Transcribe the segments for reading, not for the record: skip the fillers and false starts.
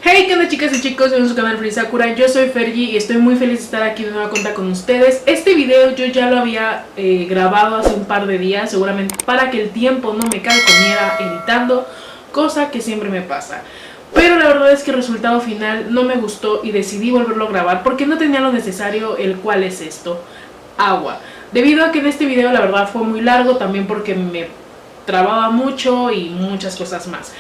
Hey, ¿qué onda chicas y chicos? Bienvenidos a su canal Free Sakura. Yo soy Fergie y estoy muy feliz de estar aquí de nueva cuenta con ustedes. Este video yo ya lo había grabado hace un par de días, seguramente para que el tiempo no me carcomiera editando, cosa que siempre me pasa. Pero la verdad es que el resultado final no me gustó y decidí volverlo a grabar porque no tenía lo necesario, el cual es esto: agua. Debido a que en este video la verdad fue muy largo, también porque me trababa mucho y muchas cosas más.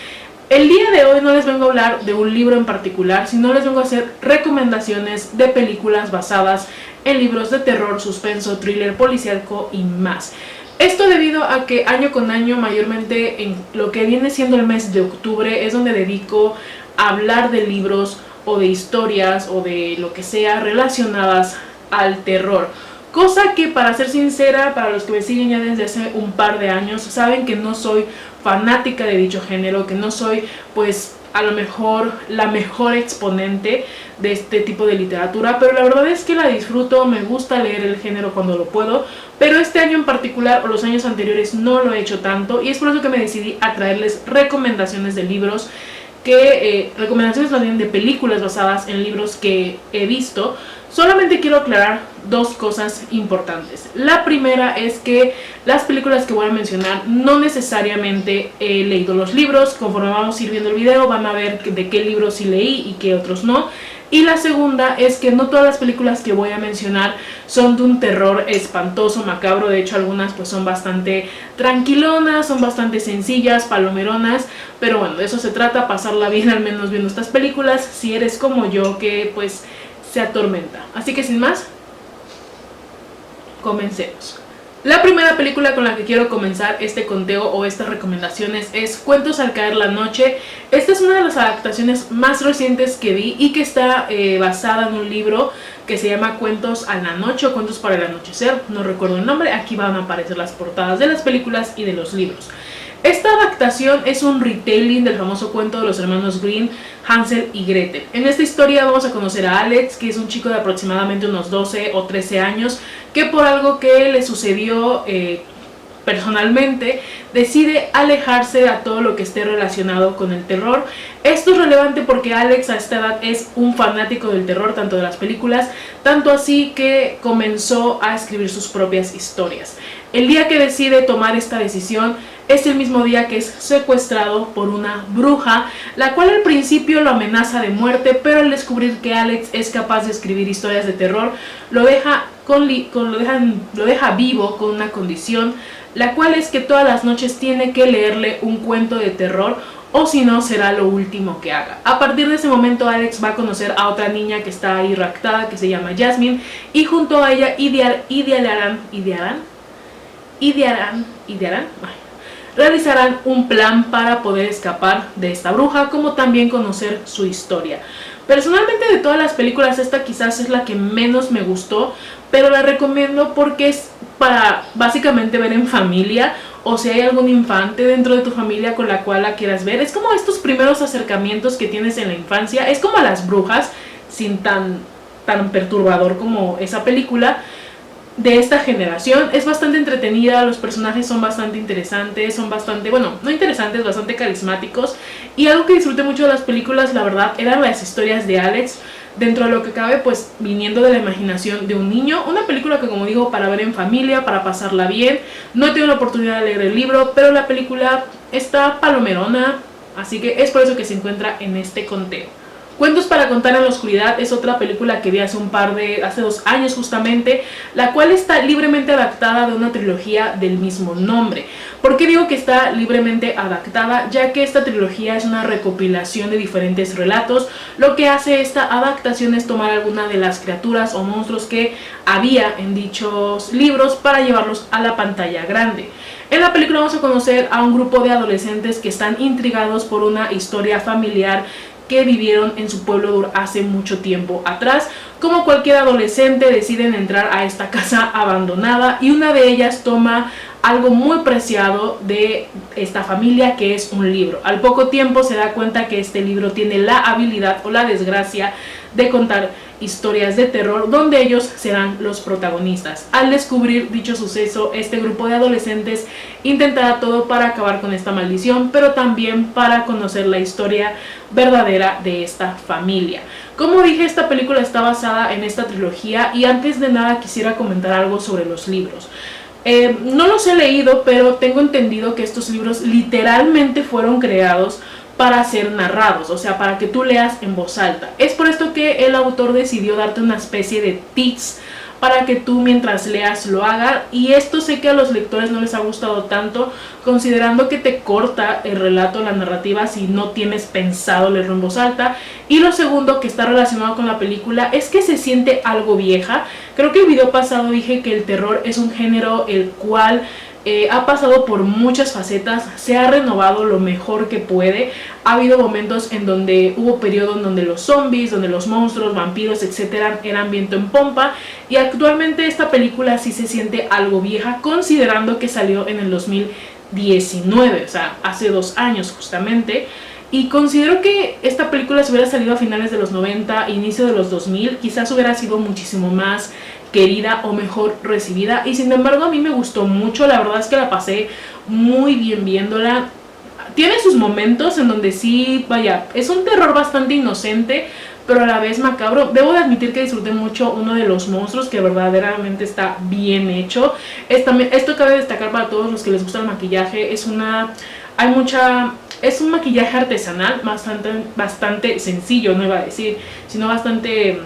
El día de hoy no les vengo a hablar de un libro en particular, sino les vengo a hacer recomendaciones de películas basadas en libros de terror, suspenso, thriller, policíaco y más. Esto debido a que año con año, mayormente en lo que viene siendo el mes de octubre, es donde dedico a hablar de libros o de historias o de lo que sea relacionadas al terror. Cosa que, para ser sincera, para los que me siguen ya desde hace un par de años, saben que no soy fanática de dicho género, que no soy pues a lo mejor la mejor exponente de este tipo de literatura, pero la verdad es que la disfruto, me gusta leer el género cuando lo puedo, pero este año en particular o los años anteriores no lo he hecho tanto, y es por eso que me decidí a traerles recomendaciones de libros, recomendaciones también de películas basadas en libros que he visto. Solamente quiero aclarar dos cosas importantes. La primera es que las películas que voy a mencionar no necesariamente he leído los libros. Conforme vamos a ir viendo el video van a ver de qué libros sí leí y qué otros no. Y la segunda es que no todas las películas que voy a mencionar son de un terror espantoso, macabro. De hecho, algunas pues son bastante tranquilonas, son bastante sencillas, palomeronas. Pero bueno, de eso se trata, pasarla bien al menos viendo estas películas, si eres como yo, que pues se atormenta. Así que sin más, comencemos. La primera película con la que quiero comenzar este conteo o estas recomendaciones es Cuentos al caer la noche. Esta es una de las adaptaciones más recientes que vi y que está basada en un libro que se llama Cuentos a la noche o Cuentos para el anochecer, no recuerdo el nombre. Aquí van a aparecer las portadas de las películas y de los libros. Esta adaptación es un retelling del famoso cuento de los hermanos Grimm, Hansel y Gretel. En esta historia vamos a conocer a Alex, que es un chico de aproximadamente unos 12 o 13 años, que por algo que le sucedió personalmente decide alejarse de todo lo que esté relacionado con el terror. Esto es relevante porque Alex a esta edad es un fanático del terror, tanto de las películas, tanto así que comenzó a escribir sus propias historias. El día que decide tomar esta decisión es el mismo día que es secuestrado por una bruja, la cual al principio lo amenaza de muerte, pero al descubrir que Alex es capaz de escribir historias de terror, lo deja vivo con una condición, la cual es que todas las noches tiene que leerle un cuento de terror, o si no será lo último que haga. A partir de ese momento Alex va a conocer a otra niña que está ahí raptada, que se llama Jasmine, y junto a ella realizarán un plan para poder escapar de esta bruja, como también conocer su historia. Personalmente, de todas las películas, esta quizás es la que menos me gustó, pero la recomiendo porque es para básicamente ver en familia, o si hay algún infante dentro de tu familia con la cual la quieras ver. Es como estos primeros acercamientos que tienes en la infancia, es como a las brujas, sin tan perturbador como esa película de esta generación. Es bastante entretenida, los personajes son bastante interesantes, son bastante, bueno, no interesantes, bastante carismáticos, y algo que disfruté mucho de las películas, la verdad, eran las historias de Alex, dentro de lo que cabe, pues viniendo de la imaginación de un niño. Una película que, como digo, para ver en familia, para pasarla bien. No he tenido la oportunidad de leer el libro, pero la película está palomerona, así que es por eso que se encuentra en este conteo. Cuentos para contar en la oscuridad es otra película que vi hace 2 años justamente, la cual está libremente adaptada de una trilogía del mismo nombre. ¿Por qué digo que está libremente adaptada? Ya que esta trilogía es una recopilación de diferentes relatos. Lo que hace esta adaptación es tomar alguna de las criaturas o monstruos que había en dichos libros para llevarlos a la pantalla grande. En la película vamos a conocer a un grupo de adolescentes que están intrigados por una historia familiar que vivieron en su pueblo hace mucho tiempo atrás. Como cualquier adolescente, deciden entrar a esta casa abandonada y una de ellas toma algo muy preciado de esta familia, que es un libro. Al poco tiempo se da cuenta que este libro tiene la habilidad o la desgracia de contar historias de terror donde ellos serán los protagonistas. Al descubrir dicho suceso, este grupo de adolescentes intentará todo para acabar con esta maldición, pero también para conocer la historia verdadera de esta familia. Como dije, esta película está basada en esta trilogía, y antes de nada quisiera comentar algo sobre los libros. No los he leído, pero tengo entendido que estos libros literalmente fueron creados para ser narrados, o sea, para que tú leas en voz alta. Es por esto que el autor decidió darte una especie de tips para que tú mientras leas lo hagas, y esto sé que a los lectores no les ha gustado tanto, considerando que te corta el relato, la narrativa, si no tienes pensado leerlo en voz alta. Y lo segundo, que está relacionado con la película, es que se siente algo vieja. Creo que el video pasado dije que el terror es un género el cual ha pasado por muchas facetas, se ha renovado lo mejor que puede. Ha habido momentos en donde hubo periodos en donde los zombies, donde los monstruos, vampiros, etcétera, eran viento en pompa, y actualmente esta película sí se siente algo vieja, considerando que salió en el 2019, o sea, hace 2 años justamente. Y considero que esta película, si hubiera salido a finales de los 90, inicio de los 2000, quizás hubiera sido muchísimo más querida o mejor recibida, y sin embargo a mí me gustó mucho. La verdad es que la pasé muy bien viéndola. Tiene sus momentos en donde sí, vaya, es un terror bastante inocente, pero a la vez macabro. Debo de admitir que disfruté mucho uno de los monstruos, que verdaderamente está bien hecho. Esto cabe destacar para todos los que les gusta el maquillaje. Es un maquillaje artesanal, bastante sencillo, no iba a decir, sino bastante,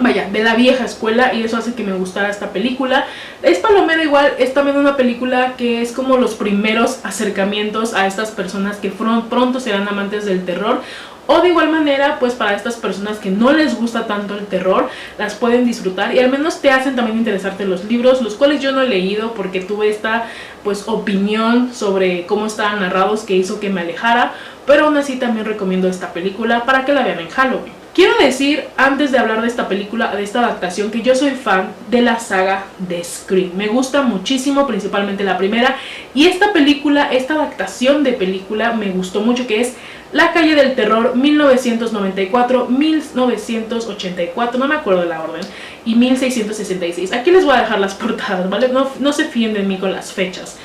vaya, de la vieja escuela, y eso hace que me gustara esta película. Es palomera igual, es también una película que es como los primeros acercamientos a estas personas que pronto serán amantes del terror, o de igual manera, pues para estas personas que no les gusta tanto el terror, las pueden disfrutar, y al menos te hacen también interesarte en los libros, los cuales yo no he leído porque tuve esta pues opinión sobre cómo estaban narrados que hizo que me alejara, pero aún así también recomiendo esta película para que la vean en Halloween. Quiero decir, antes de hablar de esta película, de esta adaptación, que yo soy fan de la saga de Scream. Me gusta muchísimo, principalmente la primera, y esta película, esta adaptación de película me gustó mucho, que es La Calle del Terror 1994, 1984, no me acuerdo de la orden, y 1666. Aquí les voy a dejar las portadas, ¿vale? No se fíen de mí con las fechas.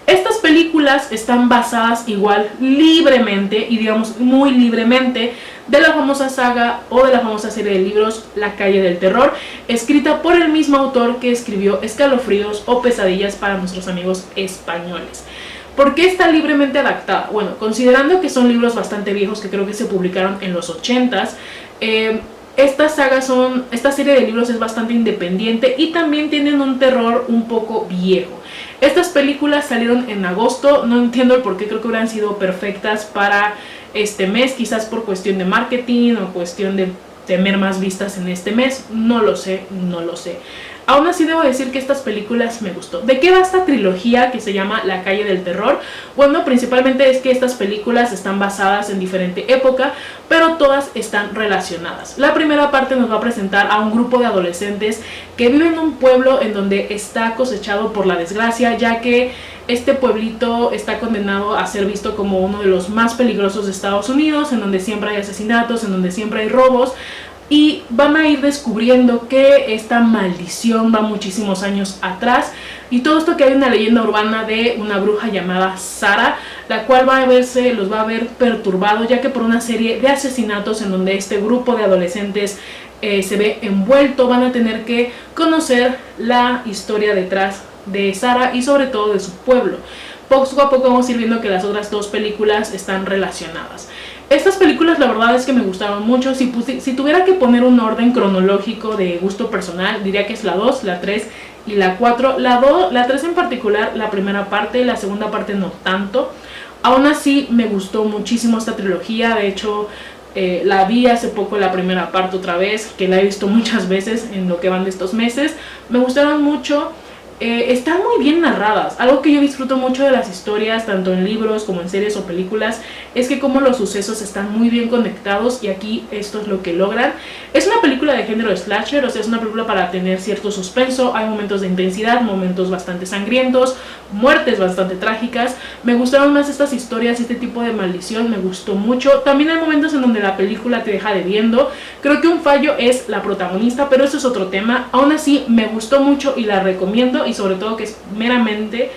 Estas películas están basadas igual libremente, y digamos muy libremente, de la famosa saga o de la famosa serie de libros La Calle del Terror, escrita por el mismo autor que escribió Escalofríos o Pesadillas para nuestros amigos españoles. ¿Por qué está libremente adaptada? Bueno, considerando que son libros bastante viejos, que creo que se publicaron en los 80s, esta serie de libros es bastante independiente y también tienen un terror un poco viejo. Estas películas salieron en agosto, no entiendo el por qué, creo que hubieran sido perfectas para este mes, quizás por cuestión de marketing o cuestión de tener más vistas en este mes, no lo sé. Aún así debo decir que estas películas me gustó. ¿De qué va esta trilogía que se llama La Calle del Terror? Bueno, principalmente es que estas películas están basadas en diferente época, pero todas están relacionadas. La primera parte nos va a presentar a un grupo de adolescentes que viven en un pueblo en donde está cosechado por la desgracia, ya que este pueblito está condenado a ser visto como uno de los más peligrosos de Estados Unidos, en donde siempre hay asesinatos, en donde siempre hay robos. Y van a ir descubriendo que esta maldición va muchísimos años atrás, y todo esto que hay una leyenda urbana de una bruja llamada Sara, la cual los va a ver perturbados, ya que por una serie de asesinatos en donde este grupo de adolescentes se ve envuelto, van a tener que conocer la historia detrás de Sara y sobre todo de su pueblo. Poco a poco vamos a ir viendo que las otras dos películas están relacionadas. Estas películas la verdad es que me gustaron mucho. Si tuviera que poner un orden cronológico de gusto personal, diría que es la 2, la 3 y la 4. La 3 en particular, la primera parte, la segunda parte no tanto. Aún así me gustó muchísimo esta trilogía. De hecho, la vi hace poco la primera parte otra vez, que la he visto muchas veces en lo que van de estos meses. Me gustaron mucho. Están muy bien narradas. Algo que yo disfruto mucho de las historias, tanto en libros como en series o películas, es que como los sucesos están muy bien conectados y aquí esto es lo que logran. Es una película de género slasher, o sea, es una película para tener cierto suspenso, hay momentos de intensidad, momentos bastante sangrientos, muertes bastante trágicas. Me gustaron más estas historias, este tipo de maldición, me gustó mucho. También hay momentos en donde la película te deja debiendo. Creo que un fallo es la protagonista, pero eso es otro tema. Aún así, me gustó mucho y la recomiendo, y sobre todo que es meramente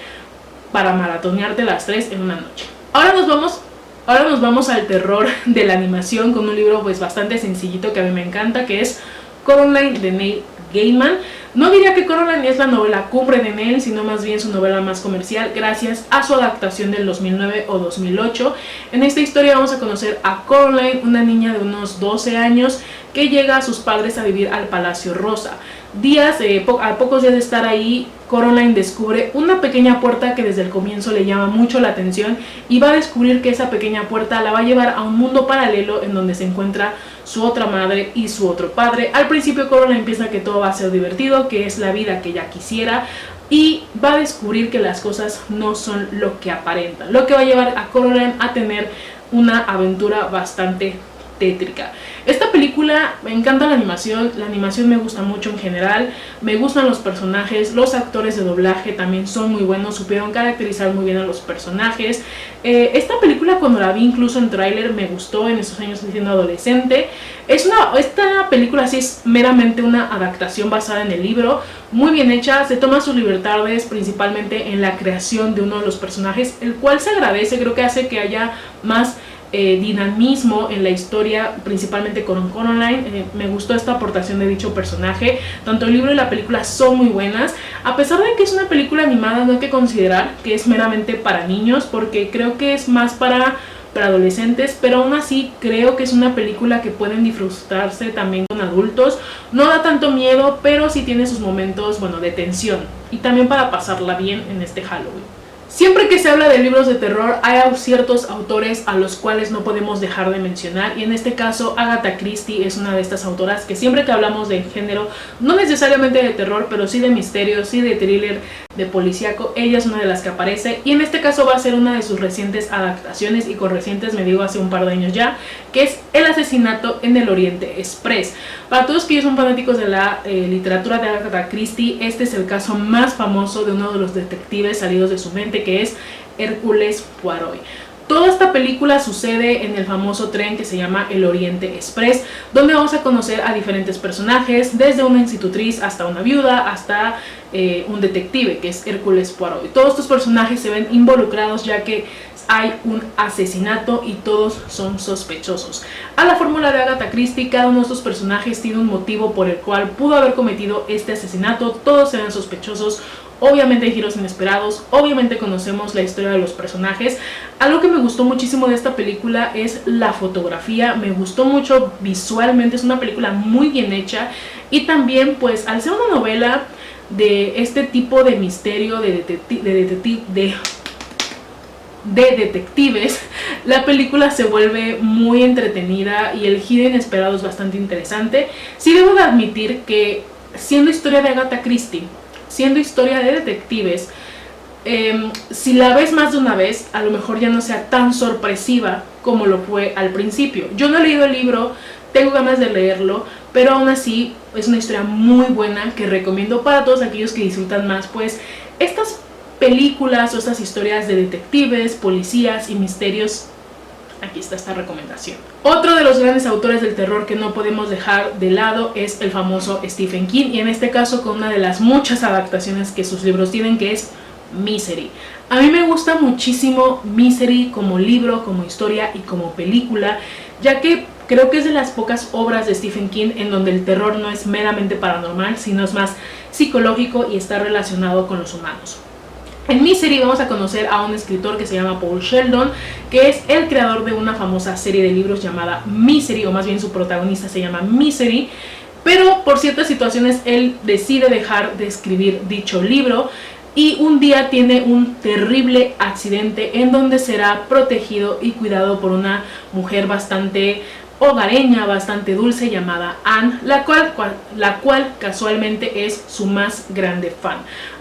para maratonearte las 3 en una noche. Ahora nos vamos al terror de la animación con un libro pues bastante sencillito que a mí me encanta, que es Coraline de Neil Gaiman. No diría que Coraline es la novela cumbre de Neil, sino más bien su novela más comercial, gracias a su adaptación del 2009 o 2008. En esta historia vamos a conocer a Coraline, una niña de unos 12 años que llega a sus padres a vivir al Palacio Rosa. A pocos días de estar ahí, Coraline descubre una pequeña puerta que desde el comienzo le llama mucho la atención, y va a descubrir que esa pequeña puerta la va a llevar a un mundo paralelo en donde se encuentra su otra madre y su otro padre. Al principio Coraline piensa que todo va a ser divertido, que es la vida que ella quisiera, y va a descubrir que las cosas no son lo que aparentan, lo que va a llevar a Coraline a tener una aventura bastante tétrica. Esta película, me encanta la animación me gusta mucho en general, me gustan los personajes, los actores de doblaje también son muy buenos, supieron caracterizar muy bien a los personajes. Esta película, cuando la vi incluso en tráiler, me gustó en esos años siendo adolescente. Esta película sí es meramente una adaptación basada en el libro, muy bien hecha, se toma sus libertades principalmente en la creación de uno de los personajes, el cual se agradece, creo que hace que haya más dinamismo en la historia, principalmente con Coraline. Me gustó esta aportación de dicho personaje. Tanto el libro y la película son muy buenas. A pesar de que es una película animada, no hay que considerar que es meramente para niños, porque creo que es más para adolescentes, pero aún así creo que es una película que pueden disfrutarse también con adultos. No da tanto miedo, pero sí tiene sus momentos, bueno, de tensión, y también para pasarla bien en este Halloween. Siempre que se habla de libros de terror hay ciertos autores a los cuales no podemos dejar de mencionar, y en este caso Agatha Christie es una de estas autoras que siempre que hablamos de género, no necesariamente de terror, pero sí de misterio, sí de thriller, de policíaco, ella es una de las que aparece, y en este caso va a ser una de sus recientes adaptaciones, y con recientes me digo hace un par de años ya, que es El asesinato en el Oriente Express. Para todos que son fanáticos de la literatura de Agatha Christie, este es el caso más famoso de uno de los detectives salidos de su mente, que es Hércules Poirot. Toda esta película sucede en el famoso tren que se llama el Oriente Express, donde vamos a conocer a diferentes personajes, desde una institutriz hasta una viuda, hasta un detective, que es Hércules Poirot. Y todos estos personajes se ven involucrados ya que hay un asesinato y todos son sospechosos. A la fórmula de Agatha Christie, cada uno de estos personajes tiene un motivo por el cual pudo haber cometido este asesinato, todos se ven sospechosos. Obviamente hay giros inesperados, obviamente conocemos la historia de los personajes. Algo que me gustó muchísimo de esta película es la fotografía, me gustó mucho visualmente, es una película muy bien hecha, y también pues al ser una novela de este tipo de misterio, de detectives, la película se vuelve muy entretenida y el giro inesperado es bastante interesante. Sí debo de admitir que siendo historia de Agatha Christie, siendo historia de detectives, si la ves más de una vez, a lo mejor ya no sea tan sorpresiva como lo fue al principio. Yo no he leído el libro, tengo ganas de leerlo, pero aún así es una historia muy buena que recomiendo para todos aquellos que disfrutan más pues estas películas o estas historias de detectives, policías y misterios. Aquí está esta recomendación. Otro de los grandes autores del terror que no podemos dejar de lado es el famoso Stephen King, y en este caso con una de las muchas adaptaciones que sus libros tienen, que es Misery. A mí me gusta muchísimo Misery como libro, como historia y como película, ya que creo que es de las pocas obras de Stephen King en donde el terror no es meramente paranormal, sino es más psicológico y está relacionado con los humanos. En Misery vamos a conocer a un escritor que se llama Paul Sheldon, que es el creador de una famosa serie de libros llamada Misery, o más bien su protagonista se llama Misery, pero por ciertas situaciones él decide dejar de escribir dicho libro, y un día tiene un terrible accidente en donde será protegido y cuidado por una mujer bastante hogareña, bastante dulce, llamada Anne, la cual casualmente es su más grande fan.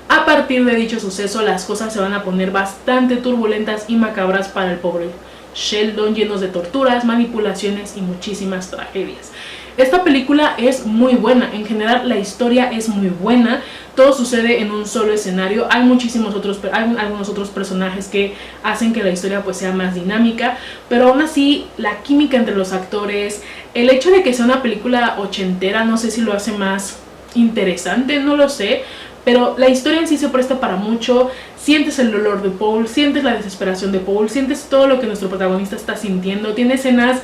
A partir de dicho suceso las cosas se van a poner bastante turbulentas y macabras para el pobre Sheldon, llenos de torturas, manipulaciones y muchísimas tragedias. Esta película es muy buena, en general la historia es muy buena, todo sucede en un solo escenario, hay algunos otros personajes que hacen que la historia pues sea más dinámica, pero aún así la química entre los actores, el hecho de que sea una película ochentera, no sé si lo hace más interesante, no lo sé, pero la historia en sí se presta para mucho. Sientes el dolor de Paul, sientes la desesperación de Paul, sientes todo lo que nuestro protagonista está sintiendo, tiene escenas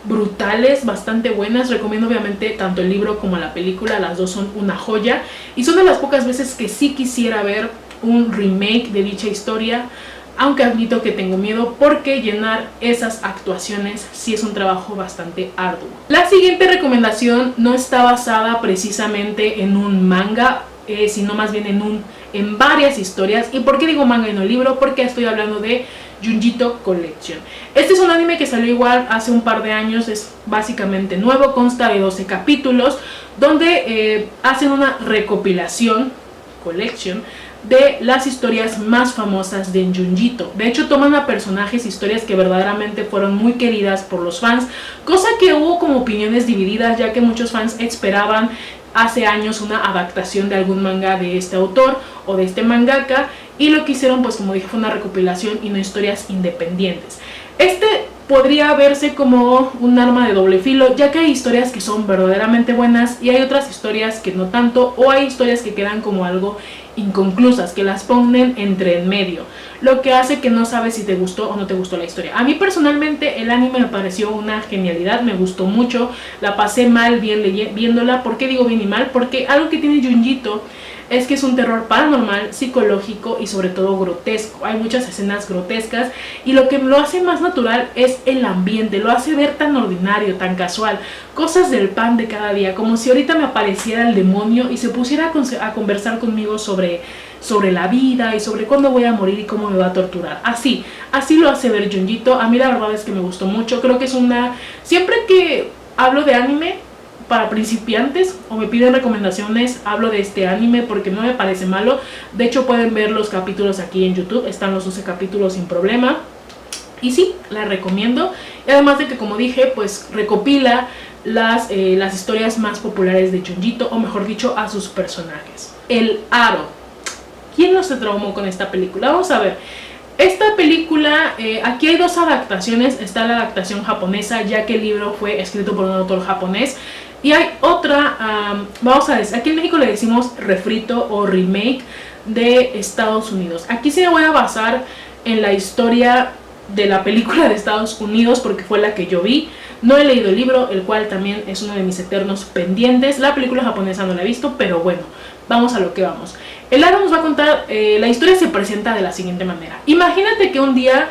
brutales, bastante buenas. Recomiendo obviamente tanto el libro como la película, las dos son una joya y son de las pocas veces que sí quisiera ver un remake de dicha historia, aunque admito que tengo miedo porque llenar esas actuaciones sí es un trabajo bastante arduo. La siguiente recomendación no está basada precisamente en un manga, sino más bien en varias historias. ¿Y por qué digo manga y no libro? Porque estoy hablando de Junjito Collection. Este es un anime que salió igual hace un par de años, es básicamente nuevo, consta de 12 capítulos donde hacen una recopilación, collection, de las historias más famosas de Junjito. De hecho toman a personajes, historias que verdaderamente fueron muy queridas por los fans, cosa que hubo como opiniones divididas, ya que muchos fans esperaban hace años una adaptación de algún manga de este autor o de este mangaka, y lo que hicieron pues como dije fue una recopilación y no historias independientes. Este podría verse como un arma de doble filo, ya que hay historias que son verdaderamente buenas y hay otras historias que no tanto, o hay historias que quedan como algo inconclusas, que las ponen entre en medio, lo que hace que no sabes si te gustó o no te gustó la historia. A mí personalmente el anime me pareció una genialidad, me gustó mucho, la pasé mal viéndola. ¿Por qué digo bien y mal? Porque algo que tiene Junjito es que es un terror paranormal, psicológico y sobre todo grotesco. Hay muchas escenas grotescas y lo que lo hace más natural es el ambiente, lo hace ver tan ordinario, tan casual, cosas del pan de cada día, como si ahorita me apareciera el demonio y se pusiera a conversar conmigo sobre la vida y sobre cuándo voy a morir y cómo me va a torturar. Así lo hace ver Junjito. A mí la verdad es que me gustó mucho, creo que es siempre que hablo de anime para principiantes o me piden recomendaciones, hablo de este anime porque no me parece malo. De hecho pueden ver los capítulos aquí en YouTube, están los 12 capítulos sin problema y sí, la recomiendo. Y además de que, como dije, pues recopila las historias más populares de Junjito, o mejor dicho, a sus personajes. El Aro. ¿Quién no se traumó con esta película? Vamos a ver. Esta película, aquí hay dos adaptaciones. Está la adaptación japonesa, ya que el libro fue escrito por un autor japonés, y hay otra, vamos a decir, aquí en México le decimos refrito o remake de Estados Unidos. Aquí sí me voy a basar en la historia de la película de Estados Unidos porque fue la que yo vi. No he leído el libro, el cual también es uno de mis eternos pendientes. La película japonesa no la he visto, pero bueno, vamos a lo que vamos. El Aro nos va a contar, la historia se presenta de la siguiente manera. Imagínate que un día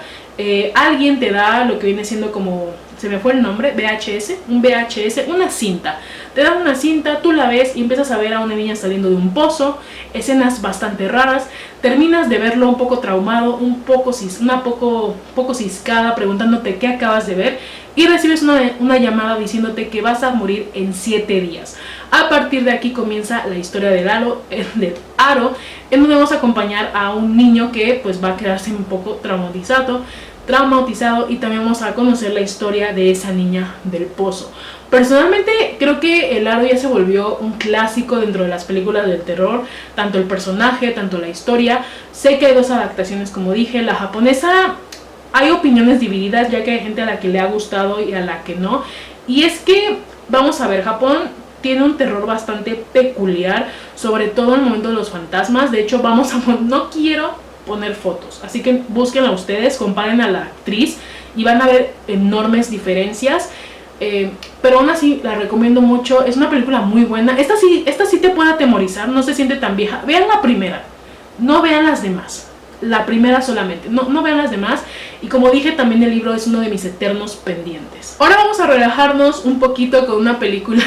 alguien te da lo que viene siendo como, se me fue el nombre, VHS, una cinta. Te dan una cinta, tú la ves y empiezas a ver a una niña saliendo de un pozo, escenas bastante raras. Terminas de verlo un poco traumado, un poco ciscada, preguntándote qué acabas de ver, y recibes una llamada diciéndote que vas a morir en 7 días. A partir de aquí comienza la historia del Aro, en donde vamos a acompañar a un niño que pues va a quedarse un poco traumatizado, y también vamos a conocer la historia de esa niña del pozo. Personalmente creo que el Aro ya se volvió un clásico dentro de las películas del terror, tanto el personaje, tanto la historia. Sé que hay dos adaptaciones, como dije. La japonesa hay opiniones divididas, ya que hay gente a la que le ha gustado y a la que no. Y es que, vamos a ver, Japón tiene un terror bastante peculiar, sobre todo en el momento de los fantasmas. De hecho, no quiero poner fotos, así que búsquenla ustedes, comparen a la actriz y van a ver enormes diferencias. Pero aún así la recomiendo mucho, es una película muy buena. Esta sí te puede atemorizar, no se siente tan vieja. Vean la primera, no vean las demás, la primera solamente, no vean las demás. Y como dije, también el libro es uno de mis eternos pendientes. Ahora vamos a relajarnos un poquito con una película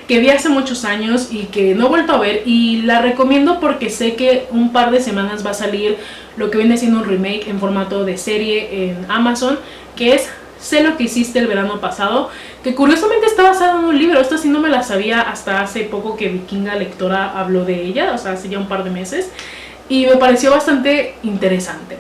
que vi hace muchos años y que no he vuelto a ver, y la recomiendo porque sé que un par de semanas va a salir lo que viene siendo un remake en formato de serie en Amazon, que es Sé lo que hiciste el verano pasado, que curiosamente está basado en un libro. Esta sí no me la sabía hasta hace poco que Vikinga Lectora habló de ella, o sea, hace ya un par de meses, y me pareció bastante interesante.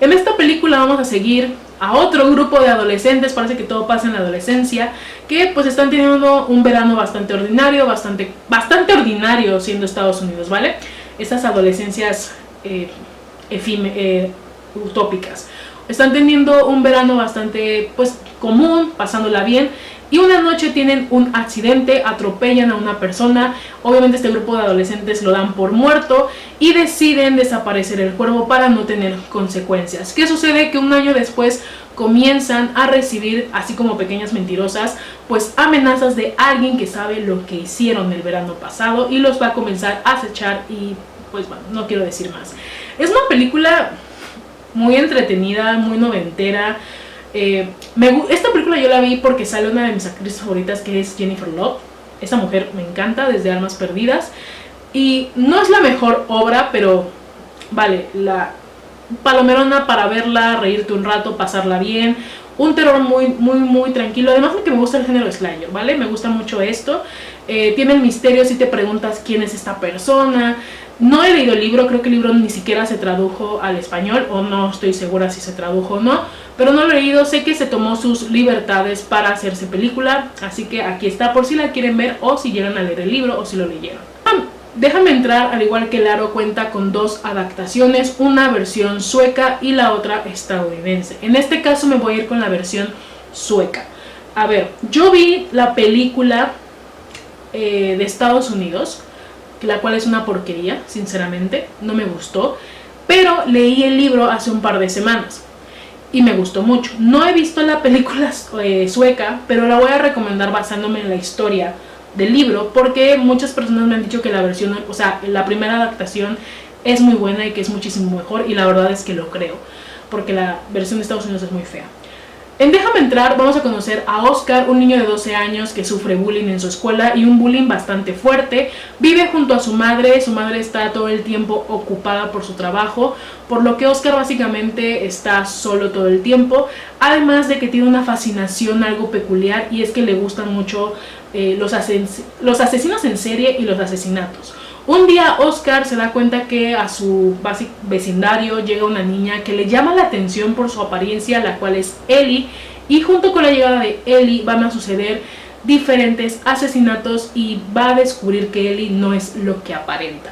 En esta película vamos a seguir a otro grupo de adolescentes, parece que todo pasa en la adolescencia, que pues están teniendo un verano bastante ordinario, bastante ordinario siendo Estados Unidos, ¿vale? Estas adolescencias utópicas. Están teniendo un verano bastante pues común, pasándola bien, y una noche tienen un accidente, atropellan a una persona. Obviamente este grupo de adolescentes lo dan por muerto y deciden desaparecer el cuerpo para no tener consecuencias. ¿Qué sucede? Que un año después comienzan a recibir, así como pequeñas mentirosas, pues amenazas de alguien que sabe lo que hicieron el verano pasado y los va a comenzar a acechar. Y pues bueno, no quiero decir más. Es una película muy entretenida, muy noventera. Esta película yo la vi porque sale una de mis actrices favoritas, que es Jennifer Love. Esta mujer me encanta desde Almas Perdidas. Y no es la mejor obra, pero vale, la palomerona para verla, reírte un rato, pasarla bien. Un terror muy tranquilo. Además de que me gusta el género slasher, ¿vale? Me gusta mucho esto. Tiene el misterio si te preguntas quién es esta persona. No he leído el libro, creo que el libro ni siquiera se tradujo al español, o no estoy segura si se tradujo o no, pero no lo he leído. Sé que se tomó sus libertades para hacerse película, así que aquí está por si la quieren ver, o si llegan a leer el libro, o si lo leyeron. Déjame entrar, al igual que Laro, cuenta con dos adaptaciones, una versión sueca y la otra estadounidense. En este caso me voy a ir con la versión sueca. A ver, yo vi la película de Estados Unidos, la cual es una porquería, sinceramente, no me gustó, pero leí el libro hace un par de semanas y me gustó mucho. No he visto la película sueca, pero la voy a recomendar basándome en la historia del libro, porque muchas personas me han dicho que la versión, o sea, la primera adaptación es muy buena y que es muchísimo mejor, y la verdad es que lo creo, porque la versión de Estados Unidos es muy fea. En Déjame Entrar vamos a conocer a Oscar, un niño de 12 años que sufre bullying en su escuela, y un bullying bastante fuerte. Vive junto a su madre está todo el tiempo ocupada por su trabajo, por lo que Oscar básicamente está solo todo el tiempo, además de que tiene una fascinación algo peculiar, y es que le gustan mucho los asesinos en serie y los asesinatos. Un día Oscar se da cuenta que a su vecindario llega una niña que le llama la atención por su apariencia, la cual es Ellie, y junto con la llegada de Ellie van a suceder diferentes asesinatos y va a descubrir que Ellie no es lo que aparenta.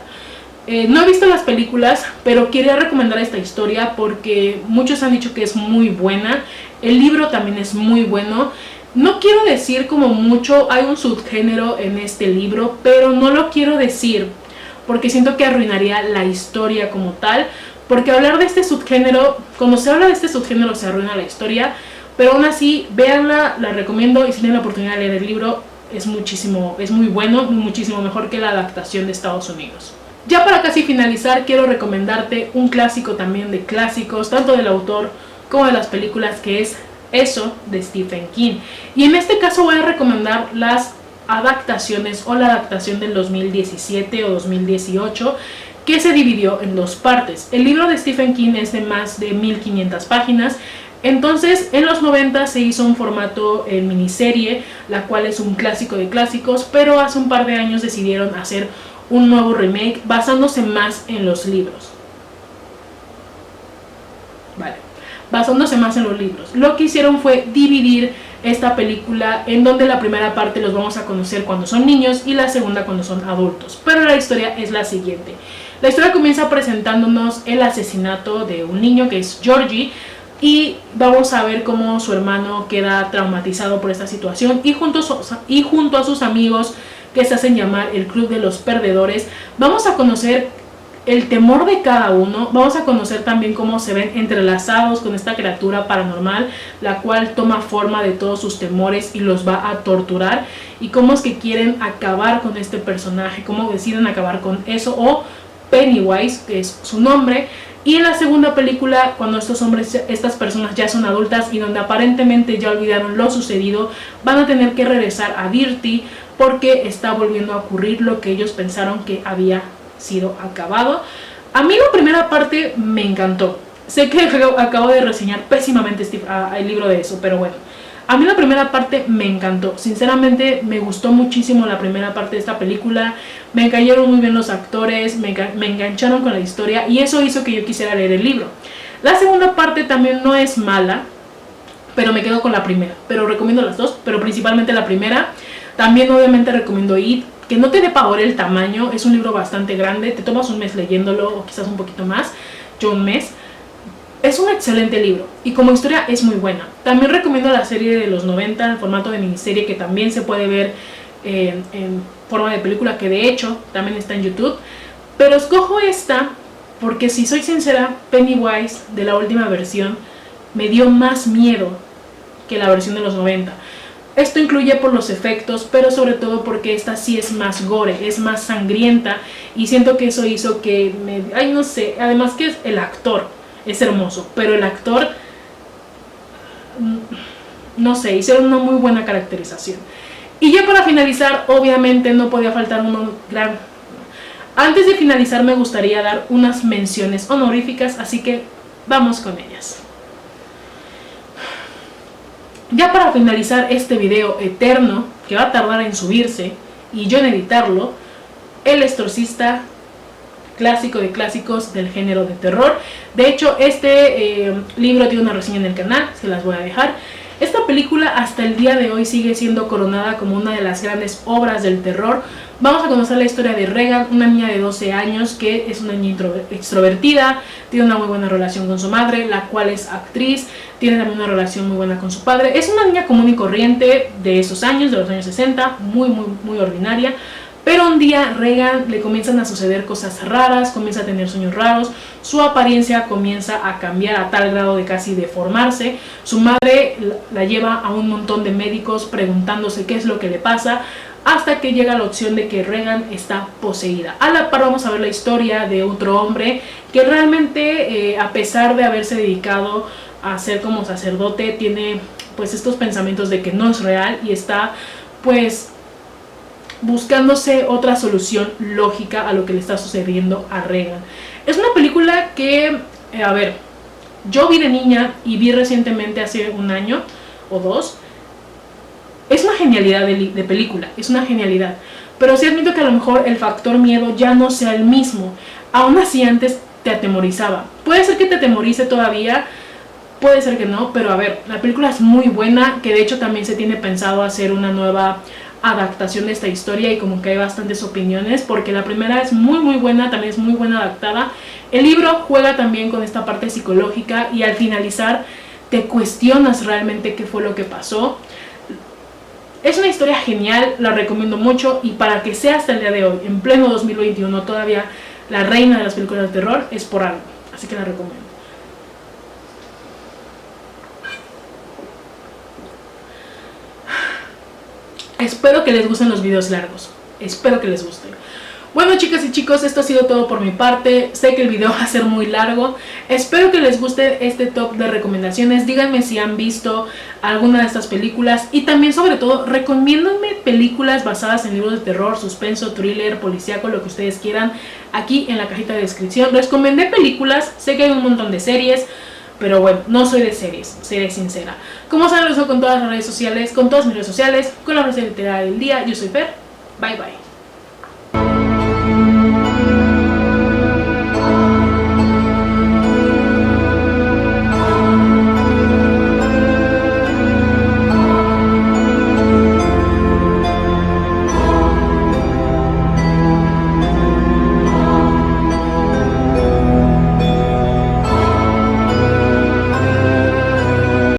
No he visto las películas, pero quería recomendar esta historia porque muchos han dicho que es muy buena. El libro también es muy bueno. No quiero decir como mucho, hay un subgénero en este libro, pero no lo quiero decir porque siento que arruinaría la historia como tal, porque hablar de este subgénero, cuando se habla de este subgénero se arruina la historia, pero aún así, véanla, la recomiendo, y si tienen la oportunidad de leer el libro, es muy bueno, muchísimo mejor que la adaptación de Estados Unidos. Ya para casi finalizar, quiero recomendarte un clásico también de clásicos, tanto del autor como de las películas, que es Eso, de Stephen King. Y en este caso voy a recomendar las adaptaciones, o la adaptación del 2017 o 2018, que se dividió en dos partes. El libro de Stephen King es de más de 1500 páginas. Entonces en los 90 se hizo un formato en miniserie, la cual es un clásico de clásicos, pero hace un par de años decidieron hacer un nuevo remake basándose más en los libros. Vale, basándose más en los libros. Lo que hicieron fue dividir esta película, en donde la primera parte los vamos a conocer cuando son niños y la segunda cuando son adultos. Pero la historia es la siguiente. La historia comienza presentándonos el asesinato de un niño que es Georgie, y vamos a ver cómo su hermano queda traumatizado por esta situación, y junto a sus amigos, que se hacen llamar el Club de los Perdedores, vamos a conocer el temor de cada uno. Vamos a conocer también cómo se ven entrelazados con esta criatura paranormal, la cual toma forma de todos sus temores y los va a torturar, y cómo es que quieren acabar con este personaje, cómo deciden acabar con eso, o Pennywise, que es su nombre. Y en la segunda película, cuando estas personas ya son adultas y donde aparentemente ya olvidaron lo sucedido, van a tener que regresar a Dirty porque está volviendo a ocurrir lo que ellos pensaron que había sido acabado. A mí la primera parte me encantó. Sé que acabo de reseñar pésimamente el libro de eso, pero bueno, a mí la primera parte me encantó. Sinceramente me gustó muchísimo la primera parte de esta película. Me cayeron muy bien los actores, me engancharon con la historia, y eso hizo que yo quisiera leer el libro. La segunda parte también no es mala, pero me quedo con la primera. Pero recomiendo las dos, pero principalmente la primera. También obviamente recomiendo It, que no te dé pavor el tamaño, es un libro bastante grande, te tomas un mes leyéndolo o quizás un poquito más, yo un mes. Es un excelente libro y como historia es muy buena. También recomiendo la serie de los 90 en formato de miniserie, que también se puede ver en forma de película, que de hecho también está en YouTube. Pero escojo esta porque, si soy sincera, Pennywise de la última versión me dio más miedo que la versión de los 90. Esto incluye por los efectos, pero sobre todo porque esta sí es más gore, es más sangrienta, y siento que eso hizo que ay, no sé, además que el actor es hermoso, pero el actor, no sé, hicieron una muy buena caracterización. Y ya para finalizar, obviamente no podía faltar uno gran. Antes de finalizar me gustaría dar unas menciones honoríficas, así que vamos con ellas. Ya para finalizar este video eterno, que va a tardar en subirse y yo en editarlo, El Exorcista, clásico de clásicos del género de terror. De hecho, este libro tiene una reseña en el canal, se las voy a dejar. Esta película hasta el día de hoy sigue siendo coronada como una de las grandes obras del terror. Vamos a conocer la historia de Regan, una niña de 12 años que es una niña extrovertida, tiene una muy buena relación con su madre, la cual es actriz, tiene también una relación muy buena con su padre. Es una niña común y corriente de esos años, de los años 60, muy ordinaria. Pero un día Regan le comienzan a suceder cosas raras, comienza a tener sueños raros, su apariencia comienza a cambiar a tal grado de casi deformarse. Su madre la lleva a un montón de médicos preguntándose qué es lo que le pasa, hasta que llega la opción de que Regan está poseída. A la par vamos a ver la historia de otro hombre que realmente, a pesar de haberse dedicado a ser como sacerdote, tiene pues estos pensamientos de que no es real y está pues buscándose otra solución lógica a lo que le está sucediendo a Regan. Es una película que, a ver, yo vi de niña y vi recientemente hace un año o dos. Es una genialidad de película, es una genialidad. Pero sí admito que a lo mejor el factor miedo ya no sea el mismo. Aún así antes te atemorizaba. Puede ser que te atemorice todavía, puede ser que no, pero a ver, la película es muy buena, que de hecho también se tiene pensado hacer una nueva adaptación de esta historia y como que hay bastantes opiniones, porque la primera es muy buena, también es muy buena adaptada. El libro juega también con esta parte psicológica y al finalizar te cuestionas realmente qué fue lo que pasó. Es una historia genial, la recomiendo mucho, y para que sea hasta el día de hoy, en pleno 2021, todavía la reina de las películas de terror, es por algo, así que la recomiendo. Espero que les gusten los videos largos, espero que les gusten. Bueno, chicas y chicos, esto ha sido todo por mi parte. Sé que el video va a ser muy largo. Espero que les guste este top de recomendaciones. Díganme si han visto alguna de estas películas. Y también, sobre todo, recomiéndenme películas basadas en libros de terror, suspenso, thriller, policíaco, lo que ustedes quieran, aquí en la cajita de descripción. Recomendé películas, sé que hay un montón de series, pero bueno, no soy de series, seré sincera. Como saben, lo uso con todas las redes sociales, con todas mis redes sociales, con la frase literaria del día. Yo soy Fer. Bye bye.